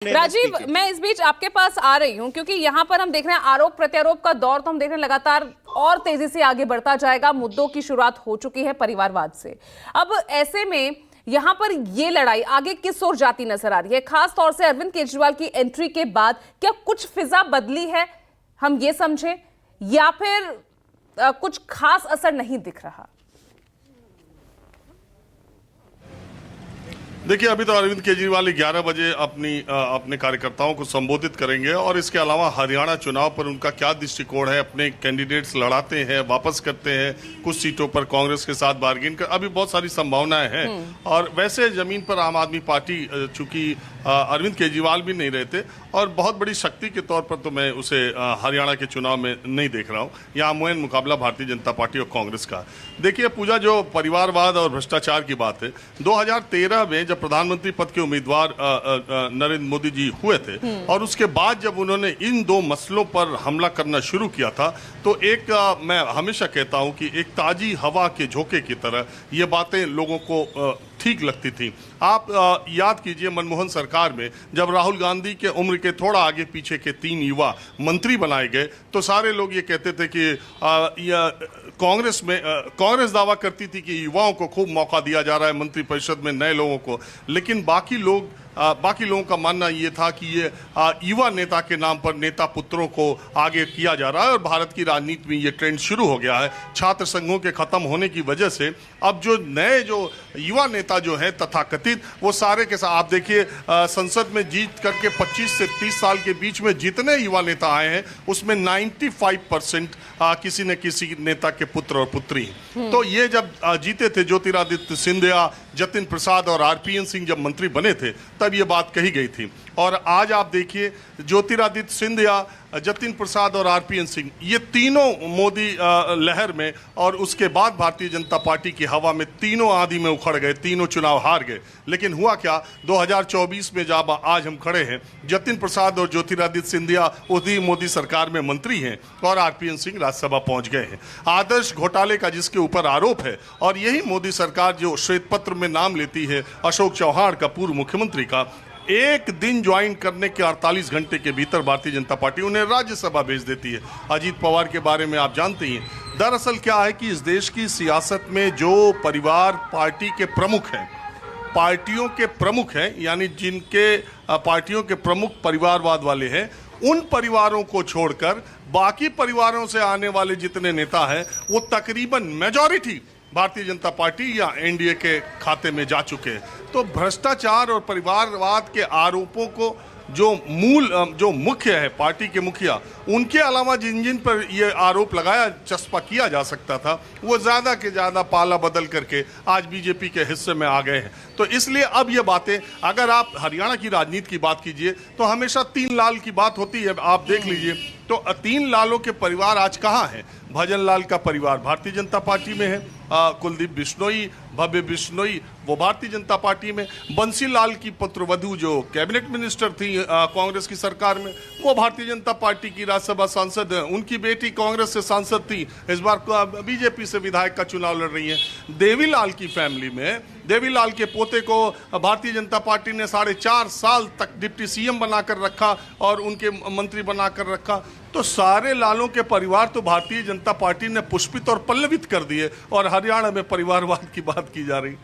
राजीव, मैं इस बीच आपके पास आ रही हूं क्योंकि यहां पर हम देख रहे हैं आरोप प्रत्यारोप का दौर तो हम देख रहे हैं लगातार और तेजी से आगे बढ़ता जाएगा। मुद्दों की शुरुआत हो चुकी है परिवारवाद से। अब ऐसे में यहां पर ये लड़ाई आगे किस ओर जाती नजर आ रही है? खास तौर से अरविंद केजरीवाल की एंट्री के बाद क्या कुछ फिजा बदली है, हम ये समझें, या फिर कुछ खास असर नहीं दिख रहा? देखिए, अभी तो अरविंद केजरीवाल 11 बजे अपने कार्यकर्ताओं को संबोधित करेंगे और इसके अलावा हरियाणा चुनाव पर उनका क्या दृष्टिकोण है, अपने कैंडिडेट्स लड़ाते हैं, वापस करते हैं, कुछ सीटों पर कांग्रेस के साथ बार्गेन कर, अभी बहुत सारी संभावनाएं हैं। और वैसे जमीन पर आम आदमी पार्टी, चूंकि अरविंद केजरीवाल भी नहीं रहते और बहुत बड़ी शक्ति के तौर पर तो मैं उसे हरियाणा के चुनाव में नहीं देख रहा हूँ। यहाँ मुआयन मुकाबला भारतीय जनता पार्टी और कांग्रेस का। देखिए पूजा, जो परिवारवाद और भ्रष्टाचार की बात है, 2013 में जब प्रधानमंत्री पद के उम्मीदवार नरेंद्र मोदी जी हुए थे और उसके बाद जब उन्होंने इन दो मसलों पर हमला करना शुरू किया था, तो मैं हमेशा कहता हूं कि एक ताजी हवा के झोंके की तरह ये बातें लोगों को ठीक लगती थी। आप याद कीजिए, मनमोहन सरकार में जब राहुल गांधी के उम्र के थोड़ा आगे पीछे के 3 युवा मंत्री बनाए गए तो सारे लोग ये कहते थे कि कांग्रेस दावा करती थी कि युवाओं को खूब मौका दिया जा रहा है मंत्री परिषद में, नए लोगों को, लेकिन बाकी लोगों का मानना ये था कि ये युवा नेता के नाम पर नेता पुत्रों को आगे किया जा रहा है। और भारत की राजनीति में ये ट्रेंड शुरू हो गया है। छात्र संघों के खत्म होने की वजह से अब जो नए युवा नेता जो है तथाकथित, वो सारे के साथ, आप देखिए संसद में जीत करके 25 से 30 साल के बीच में जितने युवा नेता आए हैं उसमें 95% किसी न किसी नेता के पुत्र और पुत्री। तो ये जब जीते थे, ज्योतिरादित्य सिंधिया, जतिन प्रसाद और आरपीएन सिंह जब मंत्री बने थे तब ये बात कही गई थी। और आज आप देखिए, ज्योतिरादित्य सिंधिया, जतिन प्रसाद और आरपीएन सिंह, ये तीनों मोदी लहर में और उसके बाद भारतीय जनता पार्टी की हवा में तीनों आंधी में उखड़ गए, तीनों चुनाव हार गए। लेकिन हुआ क्या, 2024 में जब आज हम खड़े हैं, जतिन प्रसाद और ज्योतिरादित्य सिंधिया उसी मोदी सरकार में मंत्री हैं और आरपीएन सिंह राज्यसभा पहुंच गए हैं। आदर्श घोटाले का जिसके ऊपर आरोप है, और यही मोदी सरकार जो श्वेत पत्र में नाम लेती है अशोक चौहान का, पूर्व मुख्यमंत्री का, एक दिन ज्वाइन करने के 48 घंटे के भीतर भारतीय जनता पार्टी उन्हें राज्यसभा भेज देती है। अजीत पवार के बारे में आप जानते ही हैं। दरअसल क्या है कि इस देश की सियासत में जो परिवार पार्टी के प्रमुख हैं, पार्टियों के प्रमुख हैं, यानी जिनके पार्टियों के प्रमुख परिवारवाद वाले हैं, उन परिवारों को छोड़कर बाकी परिवारों से आने वाले जितने नेता हैं वो तकरीबन मेजॉरिटी भारतीय जनता पार्टी या एनडीए के खाते में जा चुके हैं। तो भ्रष्टाचार और परिवारवाद के आरोपों को जो मुख्य है पार्टी के मुखिया, उनके अलावा जिन जिन पर ये आरोप लगाया, चस्पा किया जा सकता था, वो ज़्यादा के ज़्यादा पाला बदल करके आज बीजेपी के हिस्से में आ गए हैं। तो इसलिए अब ये बातें, अगर आप हरियाणा की राजनीति की बात कीजिए तो हमेशा 3 लाल की बात होती है। आप देख लीजिए तो 3 लालों के परिवार आज कहाँ हैं? भजन लाल का परिवार भारतीय जनता पार्टी में है, कुलदीप बिश्नोई, भव्य बिश्नोई, वो भारतीय जनता पार्टी में, बंसी लाल की पुत्रवधू जो कैबिनेट मिनिस्टर थी कांग्रेस की सरकार में, वो भारतीय जनता पार्टी की राज्यसभा सांसद है, उनकी बेटी कांग्रेस से सांसद थी, इस बार बीजेपी से विधायक का चुनाव लड़ रही है। देवीलाल की फैमिली में, देवीलाल के पोते को भारतीय जनता पार्टी ने 4.5 साल तक डिप्टी सीएम बनाकर रखा और उनके मंत्री बनाकर रखा। तो सारे लालों के परिवार तो भारतीय जनता पार्टी ने पुष्पित और पल्लवित कर दिए और हरियाणा में परिवारवाद की बात की जा रही।